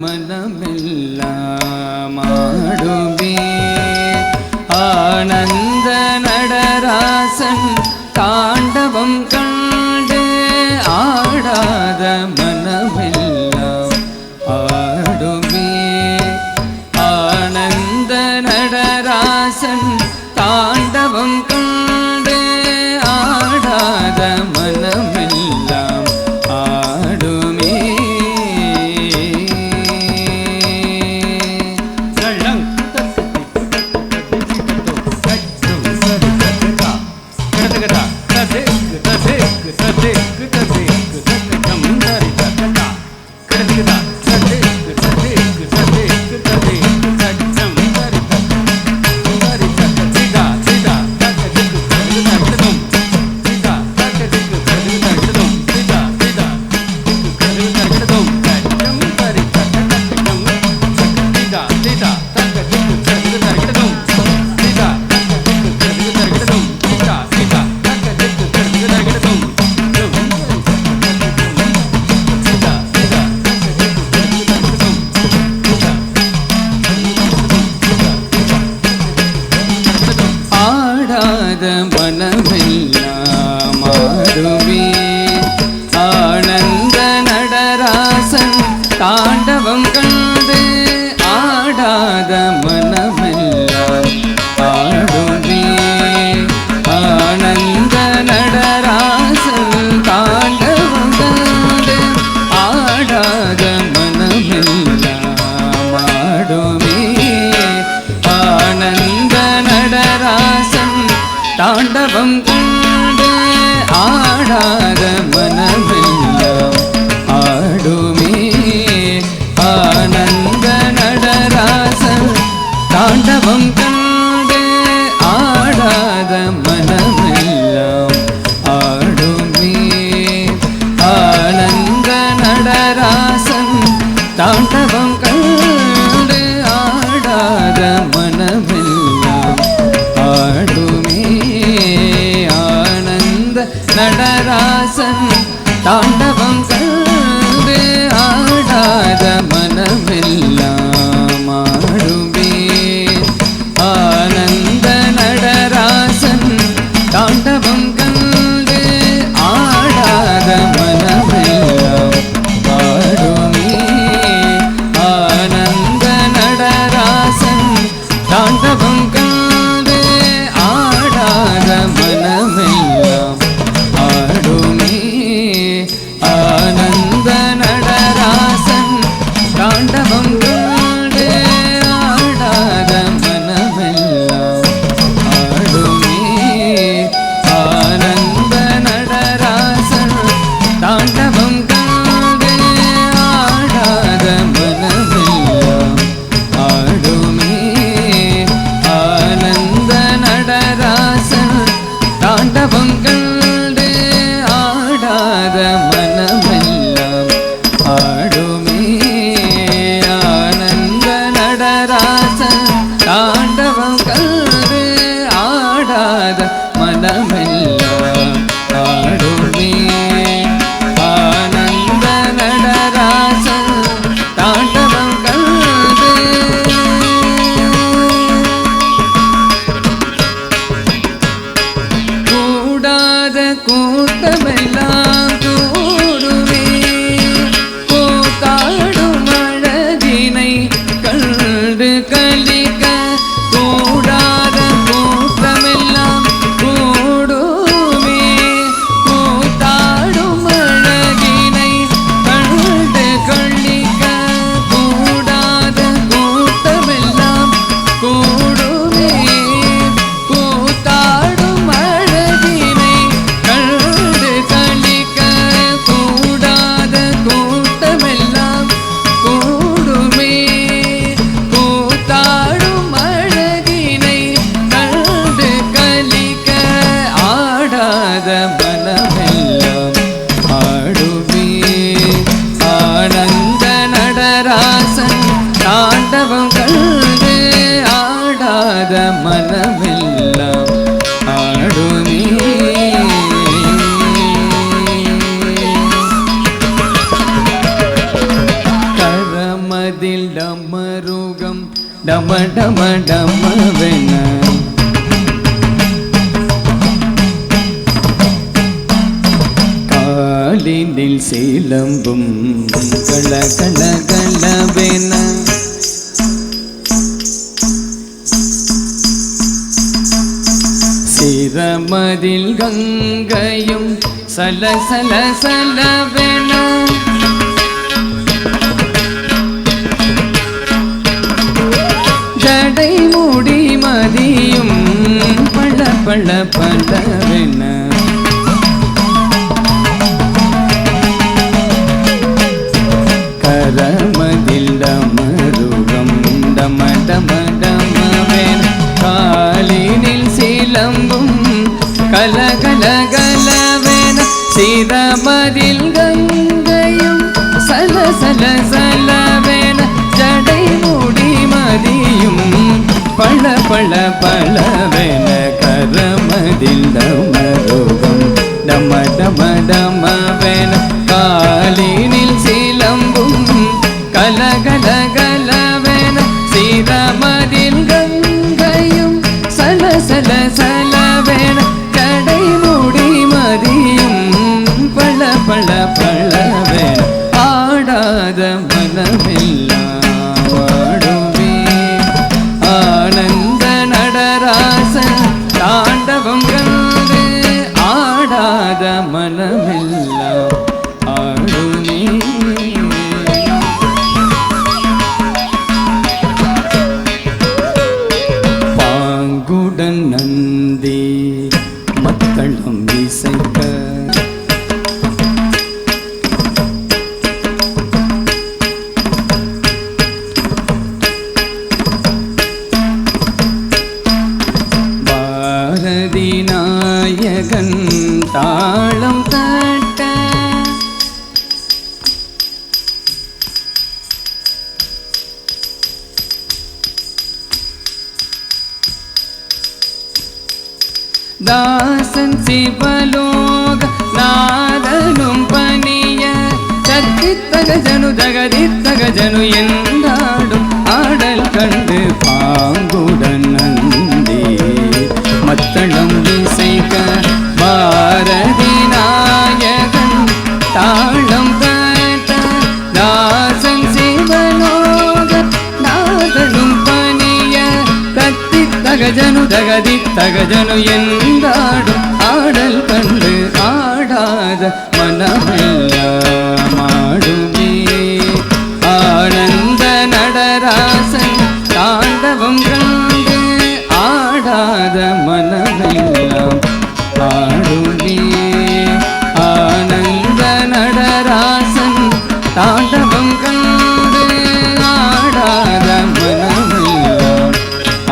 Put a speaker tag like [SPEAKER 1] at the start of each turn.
[SPEAKER 1] மனமெல்லாம் ஆடுமே ஆனந்த நடராசன் தாண்டவம் கண்டு ஆடாத மனமெல்லாம் ஆடுமே ஆனந்த நடராசன் தாண்டவம் கண்டு ஆடாத மனமெல்லாம் ஆடுமே மனமெல்லாம் ஆடுமே ஆனந்த நடராசன் தாண்டவம் கண்டு ஆடாத மனமெல்லாம் ஆடுமே ஆனந்த நடராசன் தாண்டவம் கண்டு ஆடாத மனமெல்லாம் ஆடுமே ஆனந்த நடராசன் தாண்டவம் கண்டு ஆடாத மனமெல்லாம் ஆடுமே ஆனந்த நடராசன் தாண்டவம் கண்டு ஆடாத மனமெல்லாம் ஆடுமே ஆனந்த நடராசன் தாண்டவம் கண்டு ஆடாத மனமெல்லாம் ஆடுமே நடராசன் தாண்டவம் கண்டு ஆடாத மனமெல்லாம் ஆடுமே ஆனந்த நடராசன் தாண்டவம் கண்டு ஆடாத மனமெல்லாம் ஆடுமே ஆனந்த நடராசன் தாண்டவம் கண்டு ஆடாத மனமெல்லாம் ஆடுமே ஆனந்த நடராசன் தாண்டவம் கண்டு ஆடாத மனமெல்லாம் ஆடுமே ஆனந்த நடராசன் தாண்டவம் கண்டு ஆடாத மனமெல்லாம் ஆடுமே ஆனந்த நடராசன் தாண்டவம் கண்டு ஆடாத மனமெல்லாம் ஆடுமே ஆனந்த நடராசன் தாண்டவம் கண்டு ஆடாத மனமெல்லாம் ஆடுமே ஆனந்த நடராசன் தாண்டவம் கண்டு கூடாத கூட்டமெல்லாம் கூடுமே கூத்தாடும் அழகினை கண்டு கலிக்க கூடாத கூட்டமெல்லாம் கூடுமே கூத்தாடும் அழகினை கண்டு கலிக்க கூடாத கூட்டமெல்லாம் கூடுமே கூத்தாடும் அழகினை கண்டு கலிக்க கூடாத கூட்டமெல்லாம் கூடுமே கூத்தாடும் அழகினை கண்டு கலிக்க ஆடாத மனமெல்லாம் ஆடுமே ஆனந்த நடராசன் தாண்டவம் கண்டு ஆடாத மனமெல்லாம் ஆடுமே சிரமதில் டமருகம் டம டம டமவென காலினில் சிலம்பும் கல கல கலவென சிரமதில் கங்கையும் சல சல சலவென ஜடை மூடி மதியும் பள பள பளவென கரமதில் டமருகம் டம டம டமவென காலினில் சிலம்பும் கல கல கலவென சிரமதில் கங்கையும் சல சல சலவென ஜடை மூடி மதியும் பள பள பளவென கரமதில் டமருகம் டம டம டமவென காலினில் சிலம்பும் கல கல கலவென சிரமதில் கங்கையும் சல சல சலவென ஜடை மூடி மதியும் பள பள பளவென ஆடாத மனமெல்லாம் ஆடுவே ஆனந்த நடராசன் தாண்டவம் கண்டு ஆடாத மனமெல்லாம் ஆடுவே பாங்குடன் நந்தி மத்தளம் இசைக்க பாரதி நாயகன் தாளம் தட்ட தாசன் சிவலோக நாதனும் பணிய சத்தித்தகஜனு ஜகதித்தகஜனு என்றாடும் ஆடல் கண்டு பாங்குடன் நந்தி மத்தளம் இசைக்க பாரதி நாயகன் தாளம் தட்ட தாசன் சிவலோக நாதனும் பணிய தகஜனு தகதித்தகஜனு என்றாடும் ஆடல் கண்டு ஆடாத மனமெல்லாம் ஆடுவே ஆனந்த நடராசன் தாண்டவம் கண்டு ஆடாத